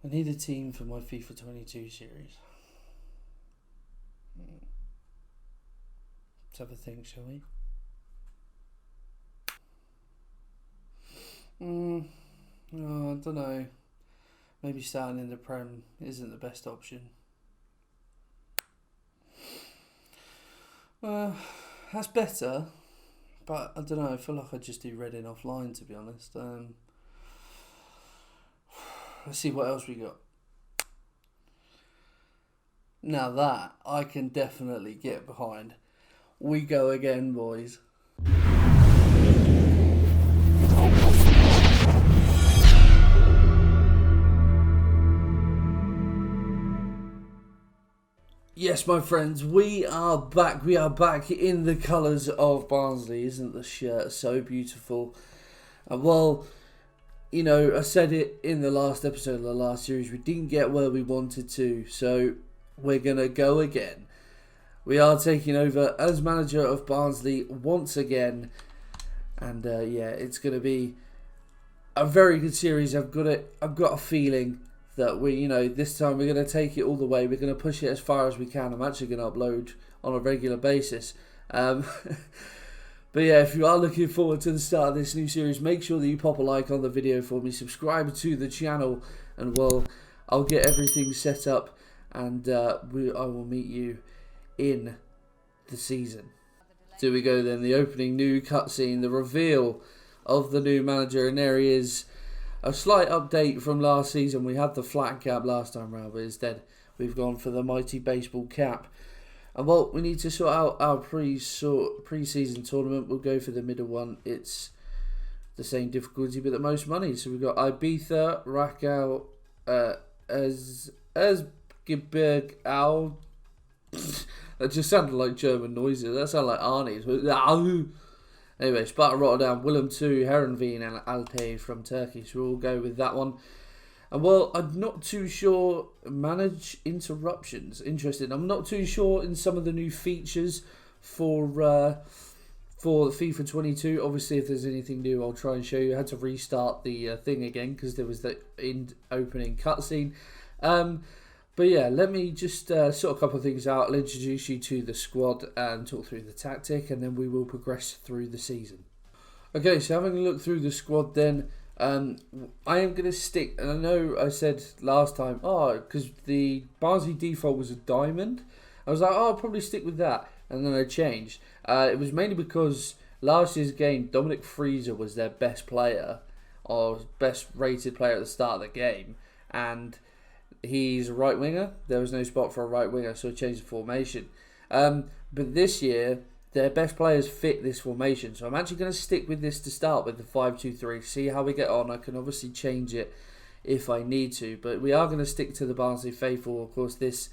I need a team for my FIFA 22 series. Let's have a think, shall we? Oh, I don't know. Maybe starting in the Prem isn't the best option. That's better, but I don't know. I feel like I just do Reading offline, to be honest. Let's see what else we got. Now that I can definitely get behind. We go again, boys. Yes, my friends, we are back. We are back in the colours of Barnsley. Isn't the shirt so beautiful? Well, you know, I said it in the last episode of the last series. We didn't get where we wanted to, so we're going to go again. We are taking over as manager of Barnsley once again. And yeah, it's going to be a very good series. I've got a feeling that this time we're going to take it all the way. We're going to push it as far as we can. I'm actually going to upload on a regular basis. But yeah, if you are looking forward to the start of this new series, make sure that you pop a like on the video for me, subscribe to the channel, and well, I'll get everything set up, and I will meet you in the season. So we go then, the opening new cutscene, the reveal of the new manager, and there he is. A slight update from last season. We had the flat cap last time round, but instead we've gone for the mighty baseball cap. And well, we need to sort out our pre-season tournament. We'll go for the middle one. It's the same difficulty but the most money. So we've got Ibiza, Rakow, Esgebirg, Al. That just sounded like German noises. That sounded like Arnie's. Anyway, Sparta Rotterdam, Willem 2, Herenveen and Altay from Turkey. So we'll go with that one. And well, I'm not too sure. Manage interruptions. Interesting. I'm not too sure in some of the new features for the FIFA 22. Obviously, if there's anything new, I'll try and show you. I had to restart the thing again because there was the opening cutscene. But yeah, let me just sort a couple of things out. I'll introduce you to the squad and talk through the tactic, and then we will progress through the season. Okay, so having a look through the squad then, I am going to stick, and I know I said last time, because the Barnsley default was a diamond. I was like, I'll probably stick with that, and then I changed. It was mainly because last year's game, Dominic Freezer was their best player, or best rated player at the start of the game, and he's a right winger. There was no spot for a right winger, so I changed the formation. But this year, their best players fit this formation, so I'm actually going to stick with this to start with, the 5-2-3. See how we get on. I can obviously change it if I need to, but we are going to stick to the Barnsley faithful. Of course, this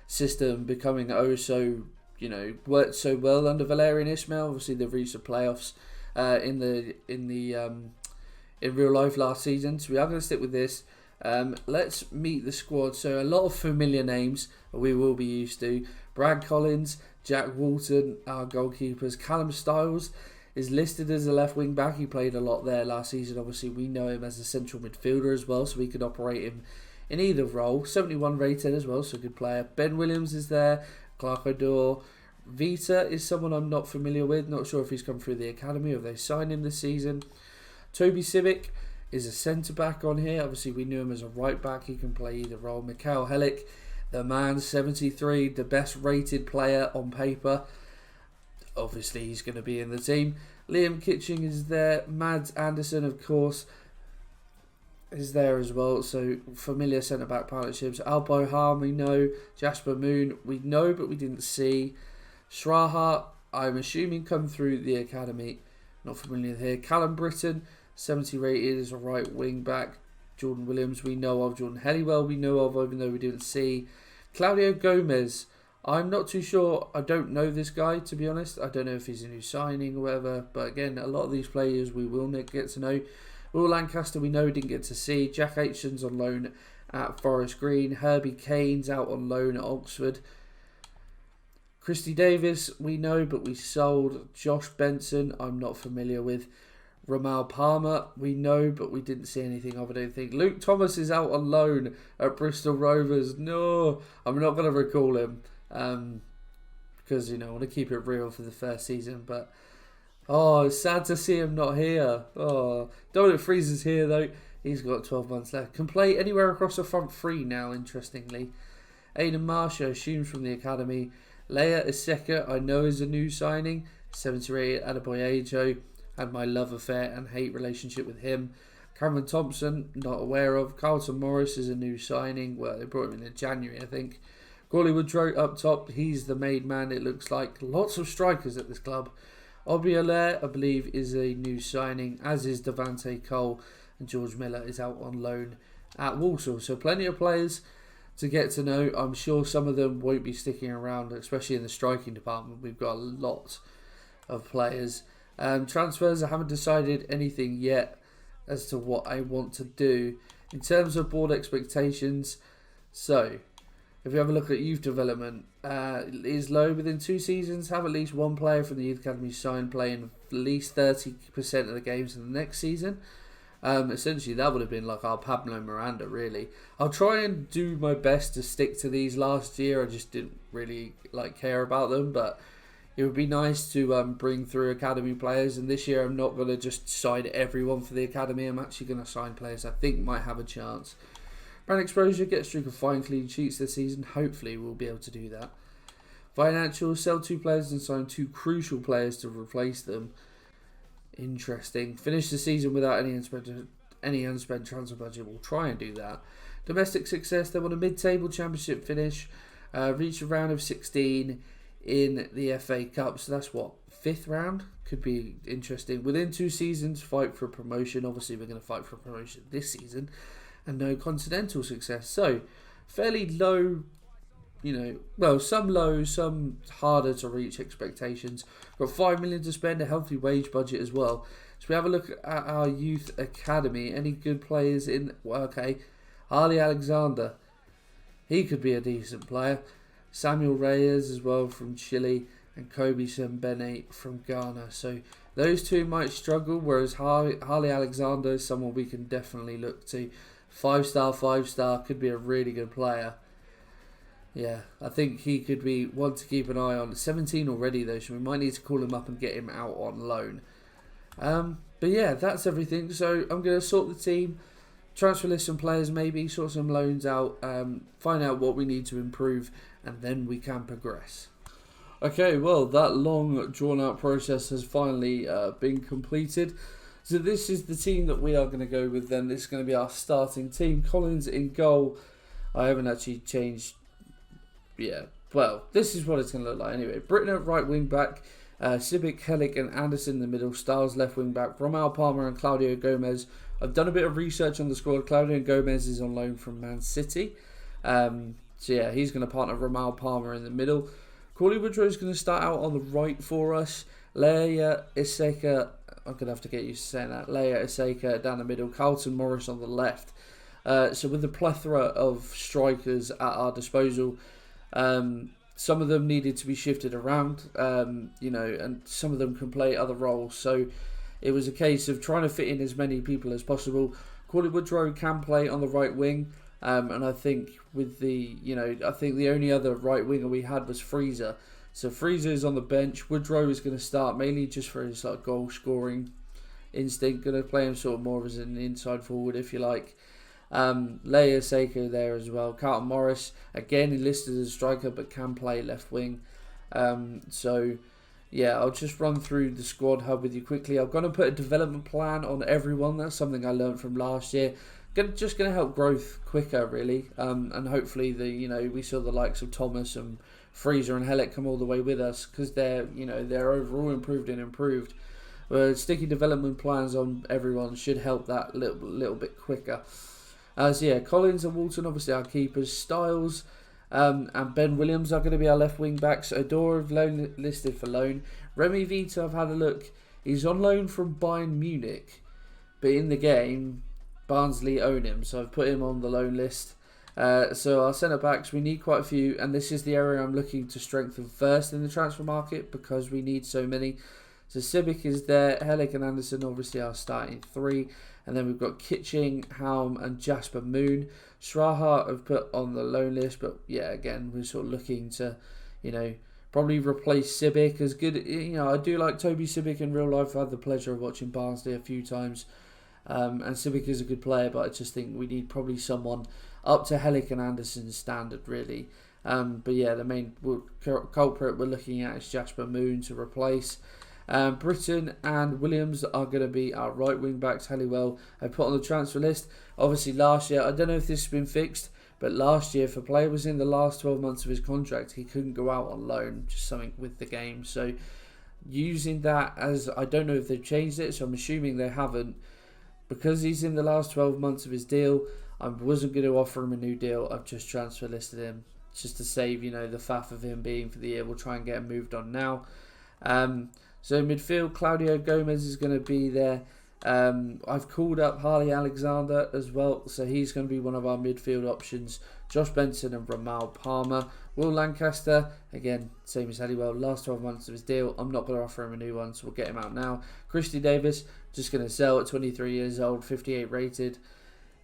system becoming worked so well under Valerian Ismail. Obviously, they've reached the playoffs in real life last season, so we are going to stick with this. Let's meet the squad. So a lot of familiar names we will be used to. Brad Collins, Jack Walton, our goalkeepers. Callum Stiles is listed as a left wing back. He played a lot there last season. Obviously, we know him as a central midfielder as well, so we could operate him in either role. 71 rated as well, so a good player. Ben Williams is there. Clark O'Dore. Vita is someone I'm not familiar with. Not sure if he's come through the academy or if they signed him this season. Toby Civic is a centre-back on here. Obviously, we knew him as a right-back. He can play either role. Mikhail Helik, the man, 73, the best-rated player on paper. Obviously, he's going to be in the team. Liam Kitching is there. Mads Anderson, of course, is there as well. So, familiar centre-back partnerships. Albo Harm, we know. Jasper Moon, we know, but we didn't see. Shraha, I'm assuming, come through the academy. Not familiar here. Callum Britton, 70 rated as a right wing back. Jordan Williams we know of. Jordan Helliwell we know of, even though we didn't see. Claudio Gomez, I'm not too sure. I don't know this guy, to be honest. I don't know if he's a new signing or whatever. But again, a lot of these players we will get to know. Will Lancaster we know we didn't get to see. Jack Aitchen's on loan at Forest Green. Herbie Kane's out on loan at Oxford. Christy Davis we know, but we sold. Josh Benson I'm not familiar with. Ramal Palmer, we know, but we didn't see anything of it, I don't think. Luke Thomas is out on loan at Bristol Rovers. No, I'm not going to recall him because, I want to keep it real for the first season. But, it's sad to see him not here. Dominic Freezer's here, though. He's got 12 months left. Can play anywhere across the front three now, interestingly. Aidan Marshall, assumed from the academy. Leia Iseka, I know is a new signing. 78 Adebayo. Had my love affair and hate relationship with him. Cameron Thompson, not aware of. Carlton Morris is a new signing. Well, they brought him in January, I think. Gawley Woodrow up top. He's the made man, it looks like. Lots of strikers at this club. Obiole, I believe, is a new signing, as is Devante Cole. And George Miller is out on loan at Walsall. So plenty of players to get to know. I'm sure some of them won't be sticking around, especially in the striking department. We've got a lot of players. Transfers, I haven't decided anything yet as to what I want to do. In terms of board expectations, so if you have a look at youth development, it is low. Within 2 seasons, have at least one player from the youth academy signed playing at least 30% of the games in the next season. Essentially, that would have been like our Pablo Miranda, really. I'll try and do my best to stick to these. Last year, I just didn't really care about them, but it would be nice to bring through academy players, and this year I'm not going to just sign everyone for the academy. I'm actually going to sign players I think might have a chance. Brand exposure, get a streak of 5 clean sheets this season. Hopefully we'll be able to do that. Financial, sell 2 players and sign 2 crucial players to replace them. Interesting. Finish the season without any unspent transfer budget. We'll try and do that. Domestic success, they want a mid-table championship finish. Reach a round of 16 in the FA Cup, so that's what, 5th round? Could be interesting. Within 2 seasons, fight for promotion. Obviously, we're going to fight for promotion this season, and no continental success. So, fairly low, some low, some harder to reach expectations. Got 5 million to spend, a healthy wage budget as well. So we have a look at our youth academy. Any good players in? Well, okay, Harley Alexander, he could be a decent player. Samuel Reyes as well from Chile, and Kobe Sembene from Ghana. So those 2 might struggle, whereas Harley Alexander is someone we can definitely look to. 5-star, could be a really good player. Yeah, I think he could be one to keep an eye on. 17 already though, so we might need to call him up and get him out on loan. But yeah, that's everything. So I'm going to sort the team, transfer list some players maybe, sort some loans out, find out what we need to improve, and then we can progress. Okay, well, that long drawn-out process has finally been completed. So this is the team that we are going to go with then. This is going to be our starting team. Collins in goal. I haven't actually changed. Yeah, well, this is what it's going to look like anyway. Britton at right wing back. Sibic, Hellick and Anderson in the middle. Styles left wing back. Ramal Palmer and Claudio Gomez. I've done a bit of research on the squad. Claudio Gomez is on loan from Man City. So yeah, he's going to partner Ramal Palmer in the middle. Gawley Woodrow is going to start out on the right for us. Leia Iseka, I'm going to have to get used to saying that. Leia Iseka down the middle. Carlton Morris on the left. So with the plethora of strikers at our disposal, some of them needed to be shifted around, and some of them can play other roles. So it was a case of trying to fit in as many people as possible. Gawley Woodrow can play on the right wing. And I think with I think the only other right winger we had was Freezer. So Freezer is on the bench. Woodrow is going to start mainly just for his goal scoring instinct. Going to play him sort of more as an inside forward, if you like. Leia Seiko there as well. Carlton Morris, again, he listed as a striker but can play left wing. So yeah, I'll just run through the squad hub with you quickly. I'm going to put a development plan on everyone. That's something I learned from last year. Just going to help growth quicker, really, and hopefully we saw the likes of Thomas and Freezer and Hellick come all the way with us because they're overall improved. Sticky development plans on everyone should help that little bit quicker. So yeah, Collins and Walton obviously our keepers. Styles and Ben Williams are going to be our left wing backs. Odor listed for loan. Remy Vita, I've had a look. He's on loan from Bayern Munich, but in the game, Barnsley own him, so I've put him on the loan list. So our centre backs, we need quite a few, and this is the area I'm looking to strengthen first in the transfer market because we need so many. So Sibic is there, Helik and Anderson obviously are starting 3. And then we've got Kitching, Halm and Jasper Moon. Sraha I've put on the loan list, but yeah, again, we're sort of looking to, probably replace Sibic. As good, I do like Toby Sibic in real life. I've had the pleasure of watching Barnsley a few times. And Sibic is a good player, but I just think we need probably someone up to Helik and Anderson's standard, really. But yeah, the main culprit we're looking at is Jasper Moon to replace. Britton and Williams are going to be our right wing backs. Halliwell I put on the transfer list. Obviously last year, I don't know if this has been fixed, but last year if a player was in the last 12 months of his contract, he couldn't go out on loan, just something with the game. So using that as, I don't know if they've changed it, so I'm assuming they haven't. Because he's in the last 12 months of his deal, I wasn't going to offer him a new deal. I've just transfer listed him just to save, the faff of him being for the year. We'll try and get him moved on now. So midfield, Claudio Gomez is going to be there. I've called up Harley Alexander as well, so he's going to be one of our midfield options. Josh Benson and Ramal Palmer. Will Lancaster, again, same as Halliwell, last 12 months of his deal. I'm not going to offer him a new one, so we'll get him out now. Christy Davis, just going to sell at 23 years old, 58 rated.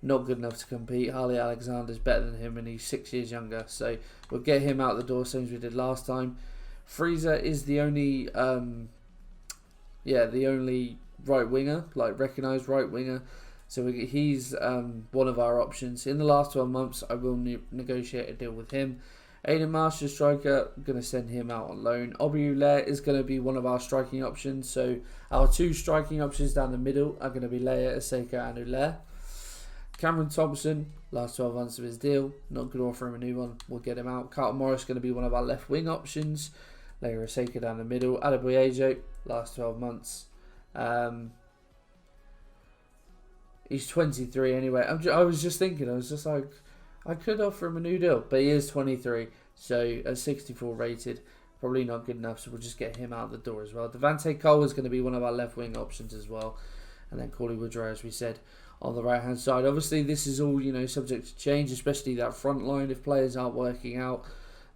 Not good enough to compete. Harley Alexander's better than him, and he's 6 years younger, so we'll get him out the door, same as we did last time. Freezer is the only... the only right winger, like recognised right winger. So he's one of our options. In the last 12 months, I will negotiate a deal with him. Aiden Marsh, striker, I'm going to send him out on loan. Obiule is going to be one of our striking options. So our 2 striking options down the middle are going to be Leia, Aseka and Ulair. Cameron Thompson, last 12 months of his deal. Not going to offer him a new one. We'll get him out. Carlton Morris going to be one of our left wing options. Leia Aseka down the middle. Adebayo, last 12 months. He's 23 anyway. I was just thinking, I was just like, I could offer him a new deal, but he is 23, so at 64 rated, probably not good enough, so we'll just get him out the door as well. Devante Cole is going to be one of our left wing options as well, and then Corley Woodrow, as we said, on the right hand side. Obviously, this is all subject to change, especially that front line. If players aren't working out,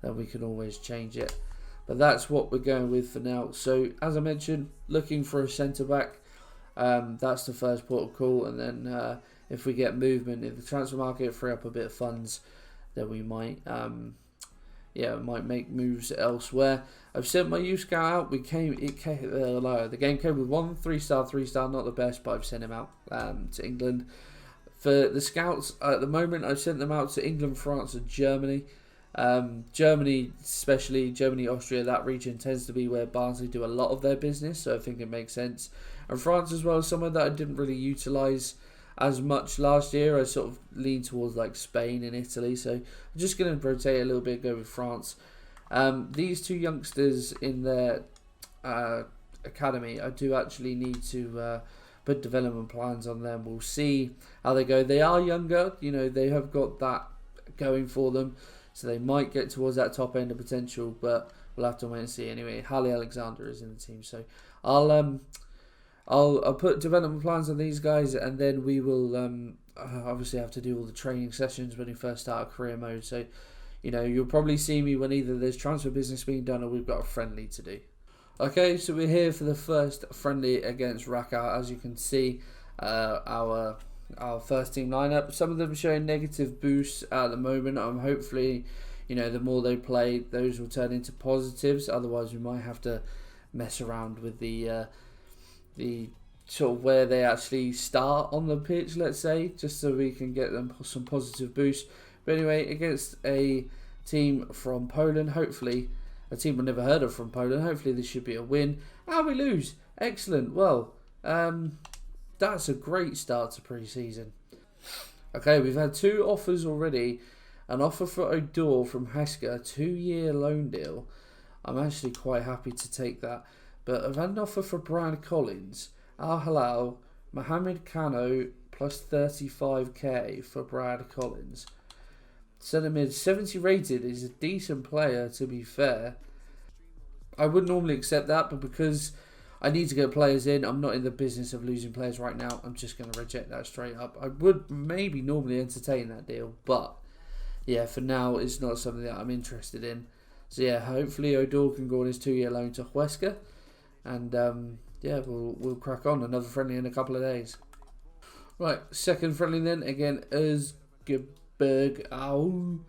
then we can always change it. But that's what we're going with for now. So, as I mentioned, looking for a centre-back. That's the first port of call. And then if we get movement in the transfer market, free up a bit of funds, then we might might make moves elsewhere. I've sent my youth scout out. The game came with 1 3-star, not the best, but I've sent him out to England. For the scouts, at the moment, I've sent them out to England, France and Germany. Germany, especially Germany, Austria, that region tends to be where Barnsley do a lot of their business, so I think it makes sense. And France as well, somewhere that I didn't really utilise as much last year. I sort of leaned towards like Spain and Italy, so I'm just going to rotate a little bit, go with France. These 2 youngsters in their academy, I do actually need to put development plans on them. We'll see how they go. They are younger, they have got that going for them. So they might get towards that top end of potential, but we'll have to wait and see. Anyway, Harley Alexander is in the team, so I'll put development plans on these guys, and then we will obviously have to do all the training sessions when we first start career mode. So, you'll probably see me when either there's transfer business being done or we've got a friendly to do. Okay, so we're here for the first friendly against Rakow. As you can see, our first team lineup. Some of them showing negative boosts at the moment. I'm hopefully, the more they play, those will turn into positives. Otherwise, we might have to mess around with the sort of where they actually start on the pitch, let's say, just so we can get them some positive boosts. But anyway, against a team from Poland, hopefully, a team I've never heard of from Poland, hopefully this should be a win. And we lose. Excellent. Well, that's a great start to pre-season. Okay, we've had 2 offers already. An offer for Odor from Hesker, 2-year loan deal. I'm actually quite happy to take that. But I've had an offer for Brian Collins, Al Halal, Mohamed Kano, plus 35k for Brad Collins. Centre mid, 70 rated, is a decent player, to be fair. I would normally accept that, but because I need to get players in, I'm not in the business of losing players right now. I'm just going to reject that straight up. I would maybe normally entertain that deal, but yeah, for now, it's not something that I'm interested in. So yeah, hopefully Odor can go on his 2-year loan to Huesca. And yeah, we'll crack on. Another friendly in a couple of days. Right, second friendly then. Again, Özgeberg. Oh,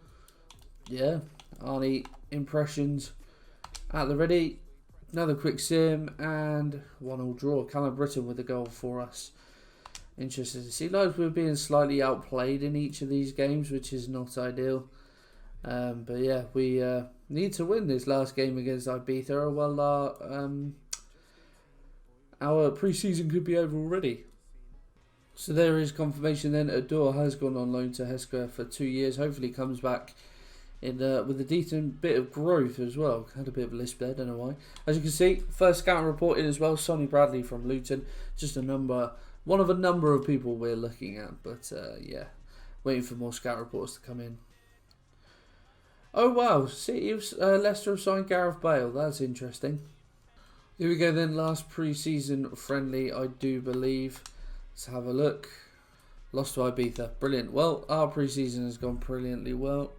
yeah. Arnie, impressions at the ready. Another quick sim and 1-1 draw. Callum Britton with the goal for us. Interesting to see. Like we're being slightly outplayed in each of these games, which is not ideal. But yeah, we need to win this last game against Ibiza, or well, our pre-season could be over already. So there is confirmation then. Ador has gone on loan to Hesketh for 2 years. Hopefully comes back in with a decent bit of growth as well. Had a bit of a lisp there, don't know why. As you can see, first scouting report in as well. Sonny Bradley from Luton. Just one of a number of people we're looking at. But yeah, waiting for more scout reports to come in. Oh wow, City of Leicester have signed Gareth Bale. That's interesting. Here we go then, last pre-season friendly, I do believe. Let's have a look. Lost to Ibiza. Brilliant. Well, our pre-season has gone brilliantly well.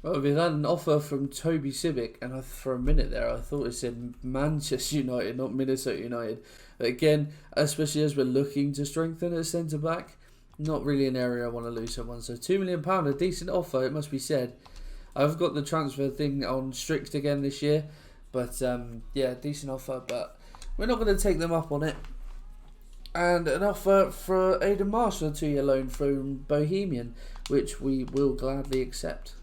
Well, we've had an offer from Toby Sibic, and for a minute there I thought it said Manchester United, not Minnesota United. But again, especially as we're looking to strengthen at centre-back, not really an area I want to lose someone. So £2 million, a decent offer, it must be said. I've got the transfer thing on strict again this year. But yeah, decent offer, but we're not going to take them up on it. And an offer for Aidan Marshall, a 2-year loan from Bohemian, which we will gladly accept.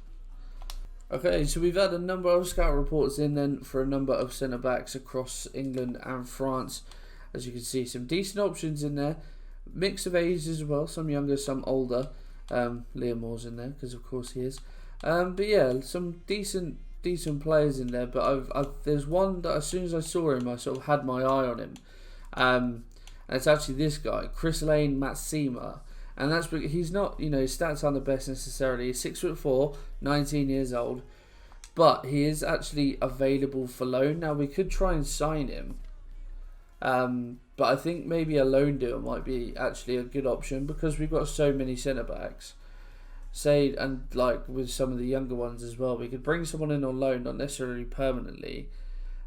Okay, so we've had a number of scout reports in then for a number of centre-backs across England and France. As you can see, some decent options in there. Mix of ages as well, some younger, some older. Liam Moore's in there, because of course he is. But yeah, some decent players in there, but there's one that as soon as I saw him, I sort of had my eye on him. And it's actually this guy, Chris Lane Matsima. And that's because he's not, his stats aren't the best necessarily. He's 6'4", 19 years old, but he is actually available for loan. Now we could try and sign him, but I think maybe a loan deal might be actually a good option because we've got so many centre backs. And like with some of the younger ones as well, we could bring someone in on loan, not necessarily permanently,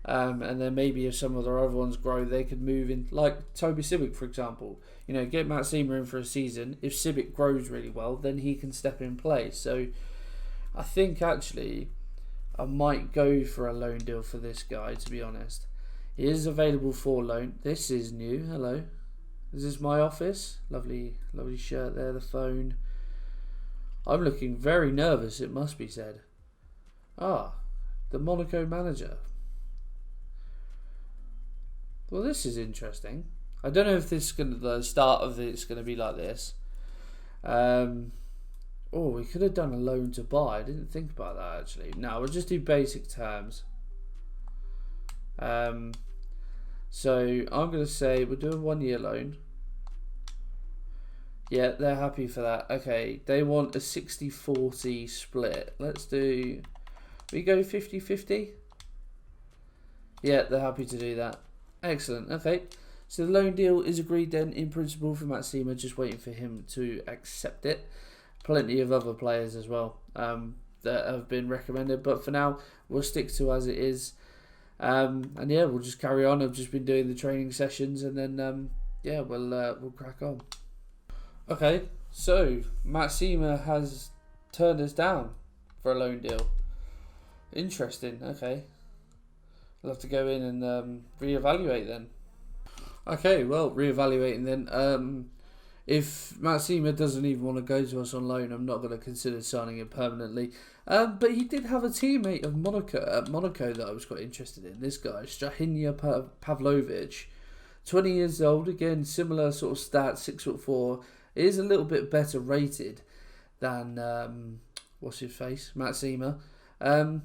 and then maybe if some of the other ones grow, they could move in, like Toby Sibic for example. Get Matt Seamer in for a season. If Sibic grows really well, then he can step in place. So I think actually I might go for a loan deal for this guy, to be honest. He is available for loan. This is new. Hello, is this my office? Lovely shirt there, the phone. I'm looking very nervous, it must be said. The Monaco manager. Well, this is interesting. I don't know if this is the start of it's going to be like this. We could have done a loan to buy. I didn't think about that actually. No, we'll just do basic terms. So I'm going to say we'll do a 1-year loan. Yeah, they're happy for that. Okay, they want a 60-40 split. Let's do... We go 50-50? Yeah, they're happy to do that. Excellent. Okay, so the loan deal is agreed then in principle for Matt Seamer. Just waiting for him to accept it. Plenty of other players as well that have been recommended. But for now, we'll stick to as it is. And yeah, we'll just carry on. I've just been doing the training sessions. And then, yeah, we'll crack on. Okay, so Matt Seamer has turned us down for a loan deal. Interesting. Okay, we'll have to go in and reevaluate then. Okay, well, reevaluating then. If Matt Seamer doesn't even want to go to us on loan, I'm not going to consider signing him permanently. But he did have a teammate of Monaco that I was quite interested in. This guy, Strahinja Pavlovic, 20 years old. Again, similar sort of stats, 6'4". Is a little bit better rated than what's his face, Matt Seamer. But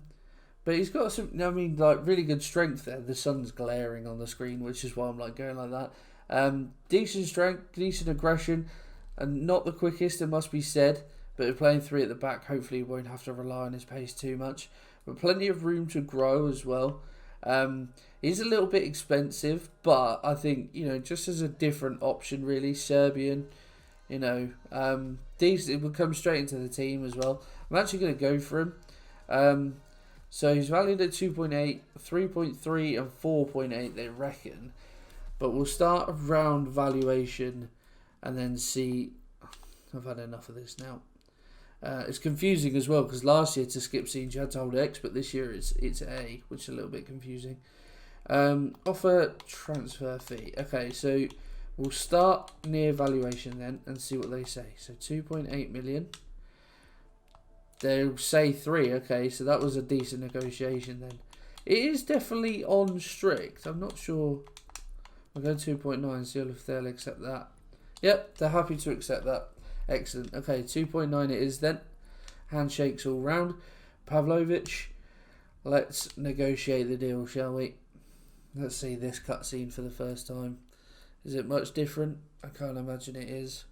he's got some, really good strength there. The sun's glaring on the screen, which is why I'm going like that. Decent strength, decent aggression, and not the quickest, it must be said. But playing 3 at the back, hopefully he won't have to rely on his pace too much. But plenty of room to grow as well. He's a little bit expensive, but I think, just as a different option really, Serbian. Decent, it would come straight into the team as well. I'm actually going to go for him. So he's valued at 2.8, 3.3 and 4.8 they reckon. But we'll start around valuation and then see. I've had enough of this now. It's confusing as well because last year to skip scenes you had to hold X, but this year it's A, which is a little bit confusing. Offer transfer fee. Okay, so we'll start near valuation then and see what they say. So 2.8 million. They'll say 3. Okay, so that was a decent negotiation then. It is definitely on strict. I'm not sure. I'll go 2.9, see if they'll accept that. Yep, they're happy to accept that. Excellent. Okay, 2.9 it is then. Handshakes all round. Pavlovic, let's negotiate the deal, shall we? Let's see this cutscene for the first time. Is it much different? I can't imagine it is.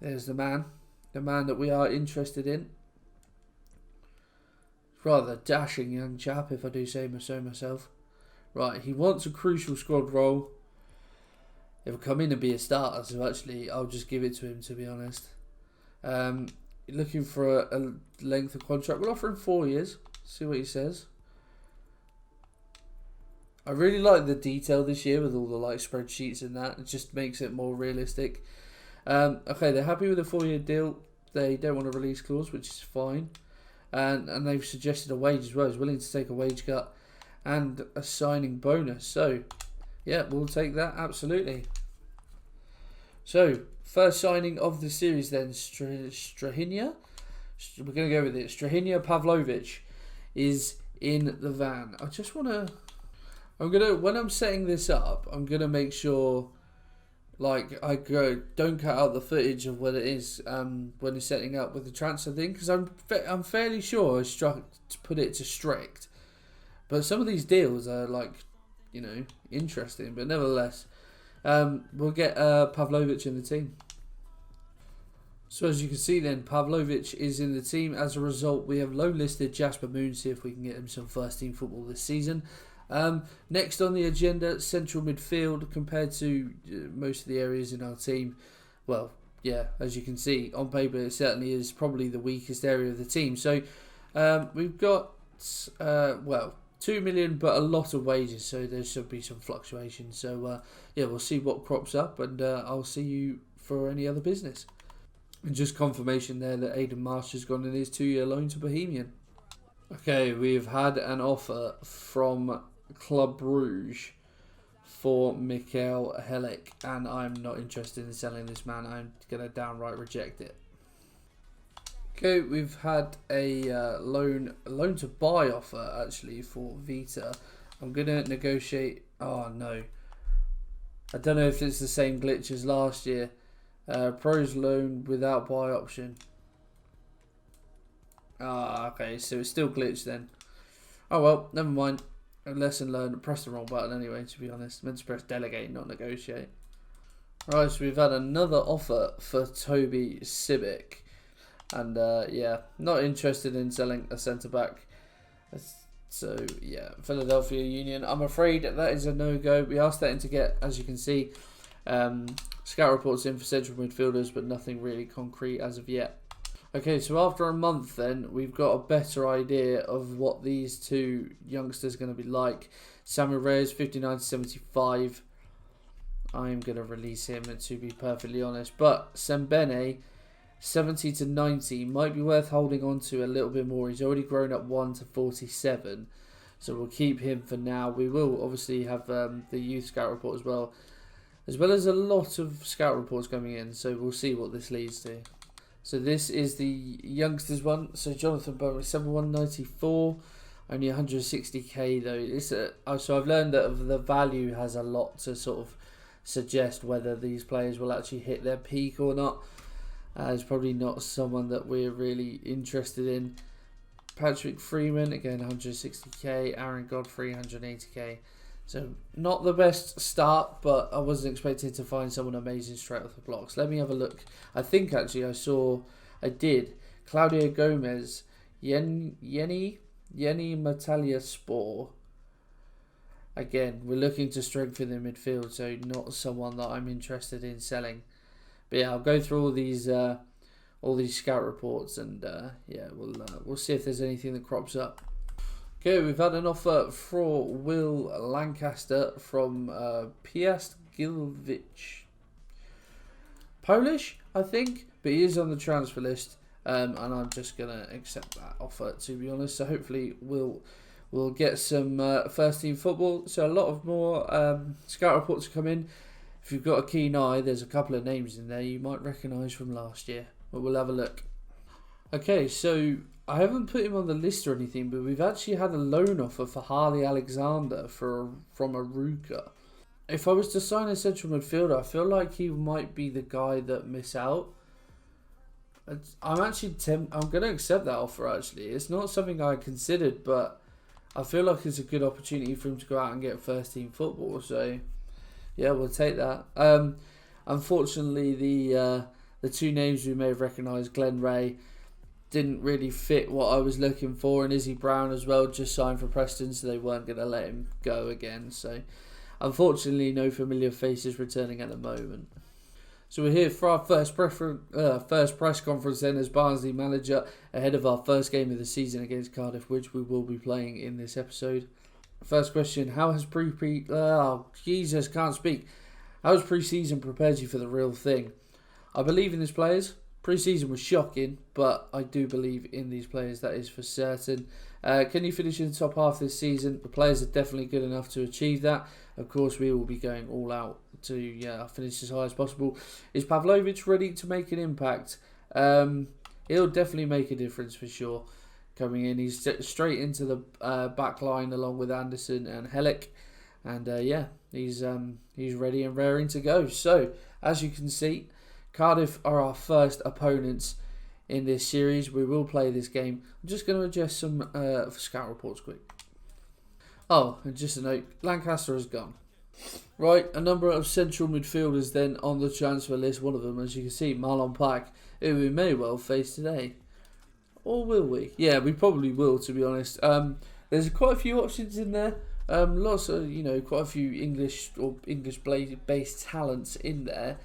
There's the man that we are interested in. Rather dashing young chap, if I do say so myself. Right, he wants a crucial squad role. He'll come in and be a starter, so actually I'll just give it to him, to be honest. Looking for a length of contract. We'll offer him 4 years. See what he says. I really like the detail this year with all the like spreadsheets and that. It just makes it more realistic. Okay, they're happy with a 4-year deal. They don't want a release clause, which is fine. And they've suggested a wage as well. He's willing to take a wage cut and a signing bonus. So, yeah, we'll take that, absolutely. So, first signing of the series then, Strahinja. We're going to go with it. Strahinja Pavlovic is in the van. I just want to... when I'm setting this up, I'm going to make sure... don't cut out the footage of what it is when it's setting up with the transfer thing, because I'm fairly sure I put it to strict. But some of these deals are interesting, but nevertheless, we'll get Pavlovic in the team. So as you can see then, Pavlovic is in the team. As a result, we have low listed Jasper Moon, see if we can get him some first team football this season. Next on the agenda, central midfield. Compared to most of the areas in our team, well, yeah, as you can see, on paper it certainly is probably the weakest area of the team. So we've got, 2 million, but a lot of wages, so there should be some fluctuation. So yeah, we'll see what crops up, and I'll see you for any other business. And just confirmation there that Aidan Marsh has gone in his 2-year loan to Bohemian. Okay, we've had an offer from Club Brugge for Mikel Helic, and I'm not interested in selling this man. I'm going to downright reject it. Okay, we've had a loan to buy offer actually for Vita. I'm going to negotiate. Oh no, I don't know if it's the same glitch as last year. Pros loan without buy option. Okay, so it's still glitched then. Oh well, never mind. A lesson learned. Press the wrong button anyway, to be honest. Meant to press delegate, not negotiate. Right, so we've had another offer for Toby Sibic. And yeah, not interested in selling a centre-back. So yeah, Philadelphia Union. I'm afraid that is a no-go. We are starting to get, as you can see, scout reports in for central midfielders, but nothing really concrete as of yet. Okay, so after a month then, we've got a better idea of what these two youngsters are going to be like. Samuel Reyes, 59 to 75. I'm going to release him, to be perfectly honest. But Sembene, 70 to 90, might be worth holding on to a little bit more. He's already grown up 1 to 47. So we'll keep him for now. We will obviously have the youth scout report as well as a lot of scout reports coming in. So we'll see what this leads to. So this is the youngsters one. So Jonathan Bowen, 7194, only 160k though. So I've learned that the value has a lot to sort of suggest whether these players will actually hit their peak or not. It's probably not someone that we're really interested in. Patrick Freeman, again 160k. Aaron Godfrey, 180k. So not the best start, but I wasn't expecting to find someone amazing straight off the blocks. Let me have a look. I think actually I did. Claudio Gomez, Yeni Matalia Spore. Again, we're looking to strengthen the midfield, so not someone that I'm interested in selling. But yeah, I'll go through all these scout reports, and yeah, we'll see if there's anything that crops up. Okay, we've had an offer for Will Lancaster from Piast Gilvich. Polish, I think, but he is on the transfer list, and I'm just going to accept that offer, to be honest. So hopefully we'll get some first team football. So a lot of more scout reports come in. If you've got a keen eye, there's a couple of names in there you might recognise from last year, but we'll have a look. Okay, so I haven't put him on the list or anything, but we've actually had a loan offer for Harley Alexander from Aruka. If I was to sign a central midfielder, I feel like he might be the guy that miss out. I'm actually I'm going to accept that offer, actually. It's not something I considered, but I feel like it's a good opportunity for him to go out and get first team football. So, yeah, we'll take that. Unfortunately, the two names we may have recognised, Glenn Ray, didn't really fit what I was looking for, and Izzy Brown as well just signed for Preston, so they weren't going to let him go again. So unfortunately, no familiar faces returning at the moment. So we're here for our first press conference then as Barnsley manager ahead of our first game of the season against Cardiff, which we will be playing in this episode. First question: How has How has pre-season prepared you for the real thing? I believe in these players. Pre-season was shocking, but I do believe in these players, that is for certain. Can you finish in the top half this season? The players are definitely good enough to achieve that. Of course, we will be going all out to finish as high as possible. Is Pavlovic ready to make an impact? He'll definitely make a difference for sure. Coming in, he's straight into the back line along with Anderson and Helic. And he's ready and raring to go. So, as you can see, Cardiff are our first opponents in this series. We will play this game. I'm just going to adjust some scout reports quick. Oh, and just a note, Lancaster has gone. Right, a number of central midfielders then on the transfer list. One of them, as you can see, Marlon Pack, who we may well face today. Or will we? Yeah, we probably will, to be honest. There's quite a few options in there. Lots of, quite a few English or English-based talents in there.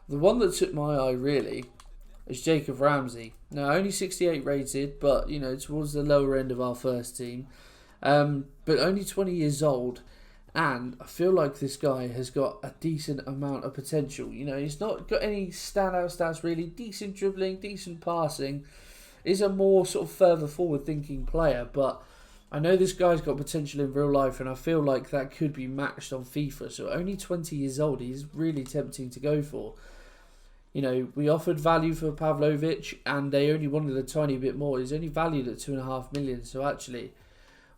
The one that took my eye, really, is Jacob Ramsey. Now, only 68 rated, but, towards the lower end of our first team. But only 20 years old. And I feel like this guy has got a decent amount of potential. He's not got any standout stats, really. Decent dribbling, decent passing. He's a more sort of further forward-thinking player, but I know this guy's got potential in real life, and I feel like that could be matched on FIFA. So only 20 years old, he's really tempting to go for. We offered value for Pavlovic, and they only wanted a tiny bit more. He's only valued at 2.5 million, so actually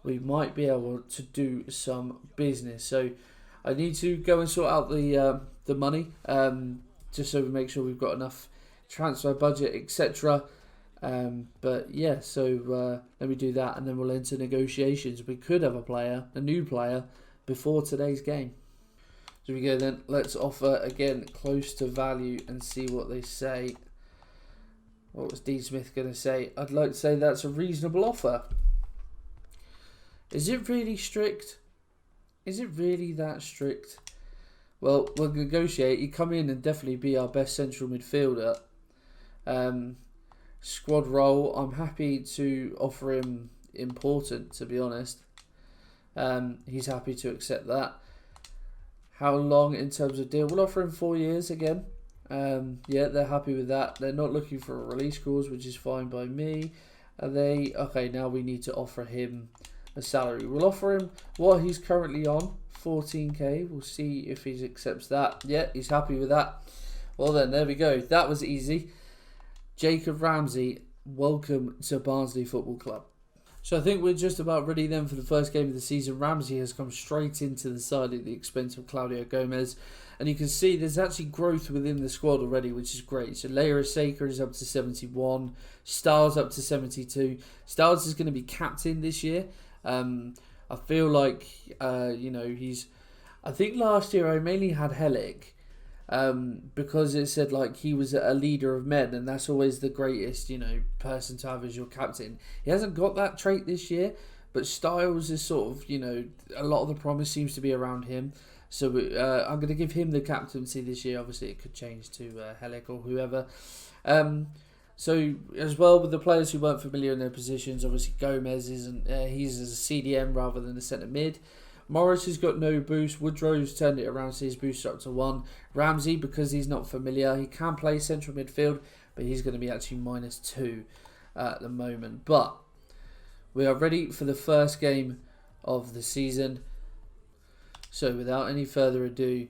we might be able to do some business. So I need to go and sort out the money, just so we make sure we've got enough transfer budget, etc. But yeah, so let me do that, and then we'll enter negotiations. We could have a new player, before today's game. So we go then. Let's offer again close to value and see what they say. What was D Smith going to say? I'd like to say that's a reasonable offer. Is it really strict? Is it really that strict? Well, we'll negotiate. You come in and definitely be our best central midfielder. Squad role, I'm happy to offer him important, to be honest. He's happy to accept that. How long in terms of deal? We'll offer him 4 years again. Yeah, they're happy with that. They're not looking for a release clause, which is fine by me. Are they? Okay, now we need to offer him a salary. We'll offer him what he's currently on, 14k. We'll see if he accepts that. Yeah, he's happy with that. Well then, there we go. That was easy. Jacob Ramsey, welcome to Barnsley Football Club. So I think we're just about ready then for the first game of the season. Ramsey has come straight into the side at the expense of Claudio Gomez. And you can see there's actually growth within the squad already, which is great. So Leia Saker is up to 71. Styles up to 72. Styles is going to be captain this year. I feel like, he's... I think last year I mainly had Helic. Because it said like he was a leader of men, and that's always the greatest, person to have as your captain. He hasn't got that trait this year, but Styles is sort of, a lot of the promise seems to be around him. So I'm going to give him the captaincy this year. Obviously, it could change to Helic or whoever. So as well with the players who weren't familiar in their positions, obviously Gomez isn't. He's as a CDM rather than a centre mid. Morris has got no boost. Woodrow's turned it around, so his boost up to 1. Ramsey, because he's not familiar, he can play central midfield, but he's going to be actually -2 at the moment. But we are ready for the first game of the season. So without any further ado,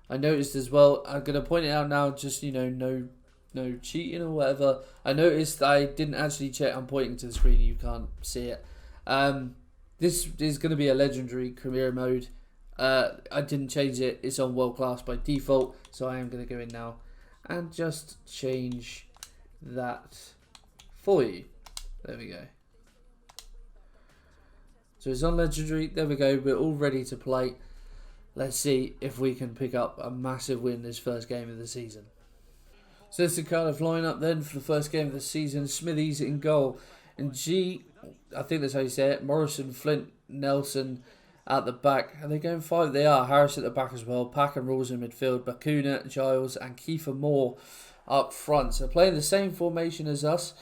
I noticed as well, I'm going to point it out now, just, no cheating or whatever. I noticed I didn't actually check. I'm pointing to the screen, you can't see it. This is going to be a legendary career mode. I didn't change it. It's on world class by default. So I am going to go in now and just change that for you. There we go. So it's on legendary. There we go. We're all ready to play. Let's see if we can pick up a massive win this first game of the season. So this is the Cardiff lineup then for the first game of the season. Smithies in goal. And I think that's how you say it. Morrison, Flint, Nelson at the back. Are they going 5? They are. Harris at the back as well. Pack and Rules in midfield. Bakuna, Giles and Kiefer Moore up front. So playing the same formation as us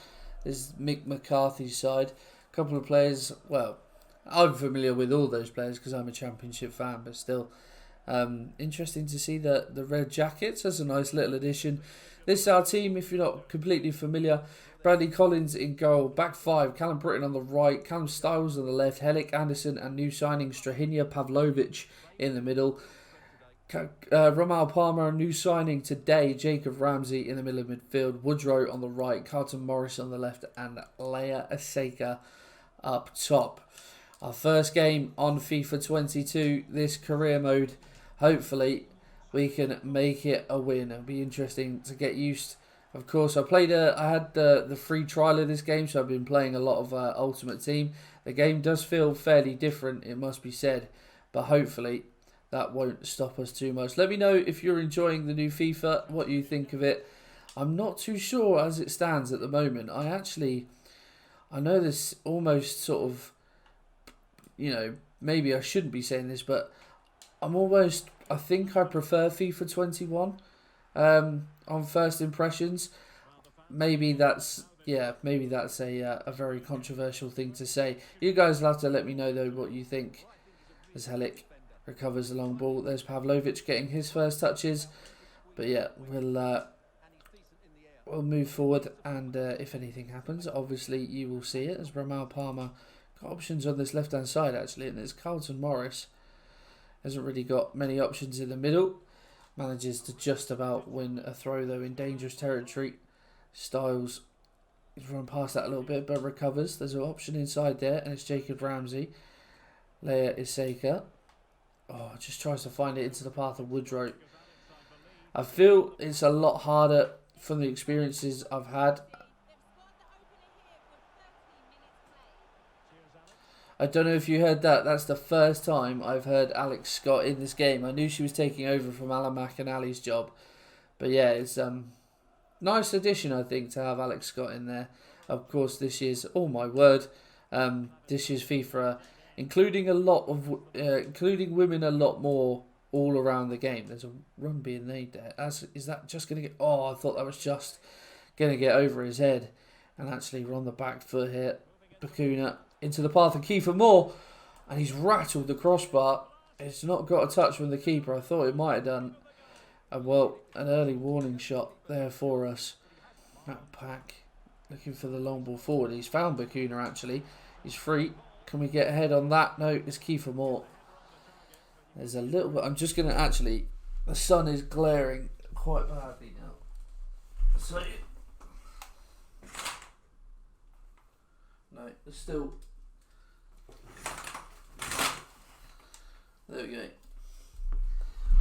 is Mick McCarthy's side. A couple of players, well, I'm familiar with all those players because I'm a Championship fan, but still interesting to see the red jackets. That's a nice little addition. This is our team if you're not completely familiar. Bradley Collins in goal, back 5, Callum Britton on the right, Callum Stiles on the left, Helic Anderson and new signing Strahinja Pavlovic in the middle. Ramal Palmer, a new signing today, Jacob Ramsey in the middle of midfield, Woodrow on the right, Carlton Morris on the left and Leia Aseka up top. Our first game on FIFA 22, this career mode. Hopefully we can make it a win. It'll be interesting to get used. Of course, I had the free trial of this game, so I've been playing a lot of Ultimate Team. The game does feel fairly different, it must be said, but hopefully that won't stop us too much. Let me know if you're enjoying the new FIFA, what you think of it. I'm not too sure as it stands at the moment. I know this almost sort of, maybe I shouldn't be saying this, but I think I prefer FIFA 21 on first impressions. Maybe that's a very controversial thing to say. You guys will have to let me know though what you think. As Helic recovers the long ball, there's Pavlovic getting his first touches. But yeah, we'll move forward, and if anything happens, obviously you will see it. As Ramal Palmer got options on this left hand side actually, and there's Carlton Morris. Hasn't really got many options in the middle. Manages to just about win a throw though in dangerous territory. Styles he's run past that a little bit but recovers. There's an option inside there and it's Jacob Ramsey. Leia Aseka. Just tries to find it into the path of Woodrow. I feel it's a lot harder from the experiences I've had. I don't know if you heard that. That's the first time I've heard Alex Scott in this game. I knew she was taking over from Alan McAnally's job. But yeah, it's nice addition, I think, to have Alex Scott in there. Of course, this year's, oh my word, this year's FIFA, including including women a lot more all around the game. There's a run being made there. Is that just going to get... I thought that was just going to get over his head. And actually, we're on the back foot here. Bakuna into the path of Kiefer Moore, and he's rattled the crossbar. It's not got a touch from the keeper. I thought it might have done. An early warning shot there for us. That Pack looking for the long ball forward. He's found Bakuna actually. He's free. Can we get ahead on that? No, it's Kiefer Moore. There's a little bit. I'm just going to actually... The sun is glaring quite badly now. So... No, it's still... There we go.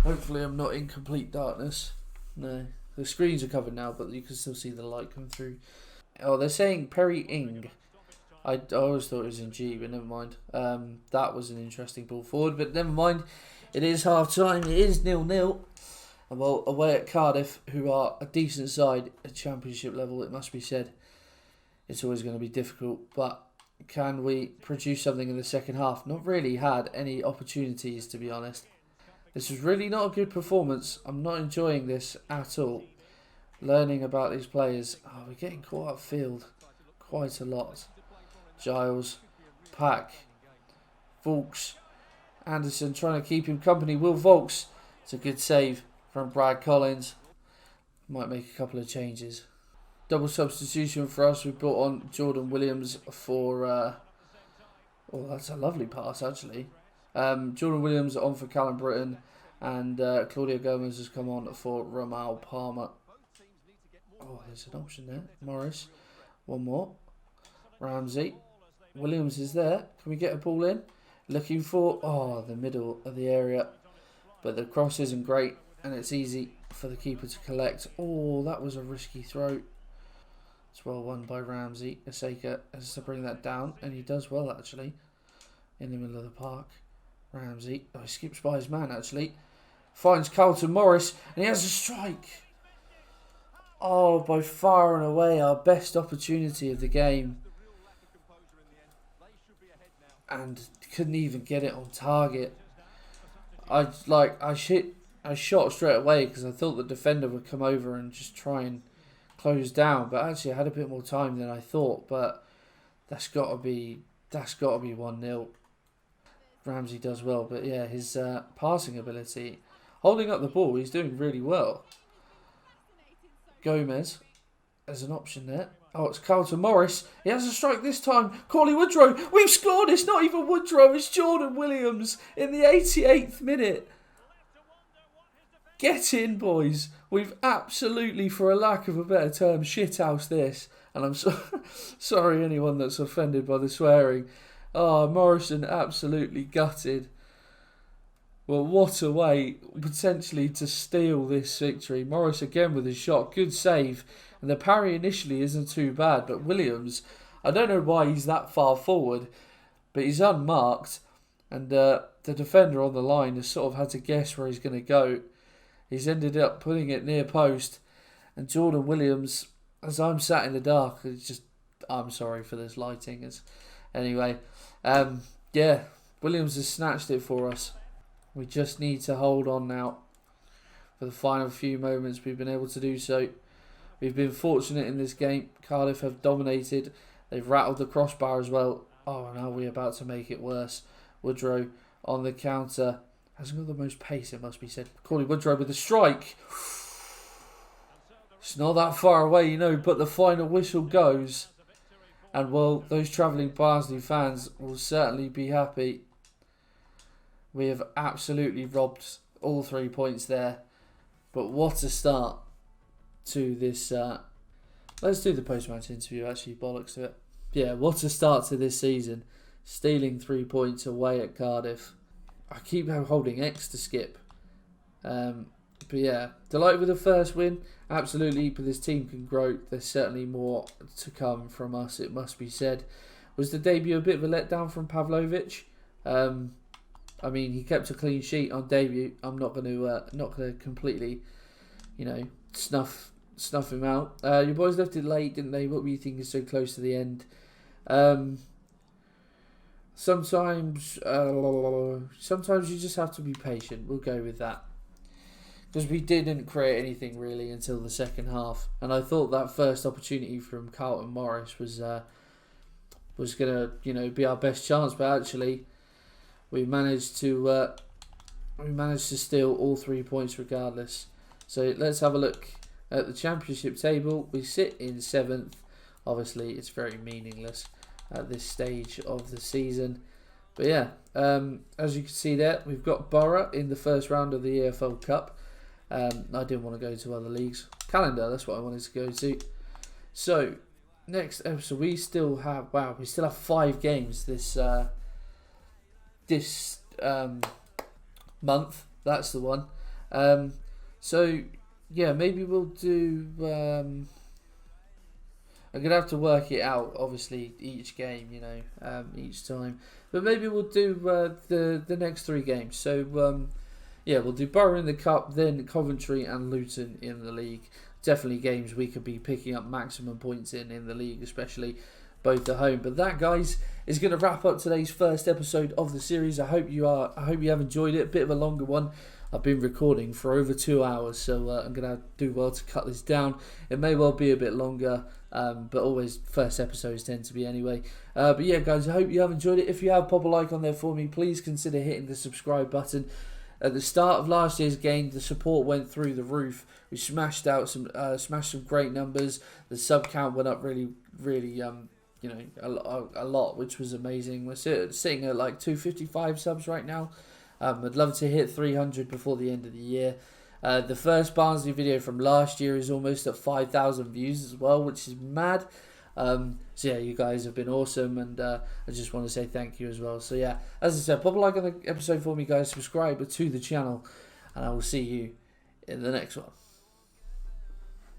Hopefully I'm not in complete darkness. No. The screens are covered now, but you can still see the light come through. Oh, they're saying Perry Ing. I always thought it was in G, but never mind. That was an interesting ball forward, but never mind. It is half time. It is 0-0. And well, away at Cardiff, who are a decent side at Championship level, it must be said. It's always going to be difficult, but can we produce something in the second half? Not really had any opportunities, to be honest. This was really not a good performance. I'm not enjoying this at all. learning about these players. Oh, we're getting caught upfield quite a lot. Giles, Pack, Volks, Anderson trying to keep him company. Will Volks. It's a good save from Brad Collins. Might make a couple of changes. Double substitution for us. We brought on Jordan Williams for... oh, that's a lovely pass, actually. Jordan Williams on for Callum Britton. And Claudio Gomez has come on for Ramal Palmer. Oh, there's an option there. Morris. One more. Ramsey. Williams is there. Can we get a ball in? Looking for... oh, the middle of the area. But the cross isn't great. And it's easy for the keeper to collect. Oh, that was a risky throw. It's well won by Ramsey. Aseka has to bring that down. And he does well, actually. In the middle of the park. Ramsey. Oh, he skips by his man, actually. Finds Carlton Morris. And he has a strike. Oh, by far and away our best opportunity of the game. And couldn't even get it on target. I shot straight away because I thought the defender would come over and just try and close down. But actually I had a bit more time than I thought. But that's got to be 1-0. Ramsey does well. But yeah, his passing ability, holding up the ball, he's doing really well. Gomez, there's an option there. Oh, it's Carlton Morris. He has a strike this time. Corley Woodrow. We've scored. It's not even Woodrow. It's Jordan Williams in the 88th minute. Get in, boys. We've absolutely, for a lack of a better term, shithoused this. And I'm sorry anyone that's offended by the swearing. Oh, Morrison absolutely gutted. Well, what a way potentially to steal this victory. Morris again with his shot. Good save. And the parry initially isn't too bad. But Williams, I don't know why he's that far forward. But he's unmarked. And the defender on the line has sort of had to guess where he's going to go. He's ended up putting it near post. And Jordan Williams, as I'm sat in the dark, it's just... I'm sorry for this lighting. Anyway, yeah, Williams has snatched it for us. We just need to hold on now. For the final few moments, we've been able to do so. We've been fortunate in this game. Cardiff have dominated. They've rattled the crossbar as well. Oh, now we're about to make it worse. Woodrow on the counter. Hasn't got the most pace, it must be said. Corley Woodrow with a strike. It's not that far away, you know, but the final whistle goes. And, well, those travelling Barnsley fans will certainly be happy. We have absolutely robbed all 3 points there. But what a start to this... let's do the post-match interview, actually, bollocks to it. Yeah, what a start to this season. Stealing 3 points away at Cardiff. I keep holding X to skip. But yeah, delighted with the first win. Absolutely, but this team can grow. There's certainly more to come from us, it must be said. Was the debut a bit of a letdown from Pavlovic? I mean, he kept a clean sheet on debut. I'm not going to completely, you know, snuff him out. Your boys left it late, didn't they? What were you thinking so close to the end? Sometimes you just have to be patient. We'll go with that. Because we didn't create anything really until the second half. And I thought that first opportunity from Carlton Morris was going to, you know, be our best chance. But actually, we managed to steal all 3 points regardless. So let's have a look at the championship table. We sit in 7th. Obviously, it's very meaningless at this stage of the season. But yeah, as you can see there, we've got Borough in the first round of the EFL Cup. I didn't want to go to other leagues. Calendar, that's what I wanted to go to. So, next episode, we still have 5 games this month. That's the one. So, yeah, maybe we'll do... I'm going to have to work it out, obviously, each game, you know, each time. But maybe we'll do the next 3 games. So, yeah, we'll do Borough in the Cup, then Coventry and Luton in the league. Definitely games we could be picking up maximum points in the league, especially both at home. But that, guys, is going to wrap up today's first episode of the series. I hope you have enjoyed it. A bit of a longer one. I've been recording for over 2 hours, so I'm going to do well to cut this down. It may well be a bit longer, but always first episodes tend to be anyway. But yeah, guys, I hope you have enjoyed it. If you have, pop a like on there for me. Please consider hitting the subscribe button. At the start of last year's game, the support went through the roof. We smashed some great numbers. The sub count went up really, a lot, which was amazing. We're sitting at like 255 subs right now. I'd love to hit 300 before the end of the year. The first Barnsley video from last year is almost at 5,000 views as well, which is mad. So yeah, you guys have been awesome, and I just want to say thank you as well. So yeah, as I said, pop a like on the episode for me, guys. Subscribe to the channel, and I will see you in the next one.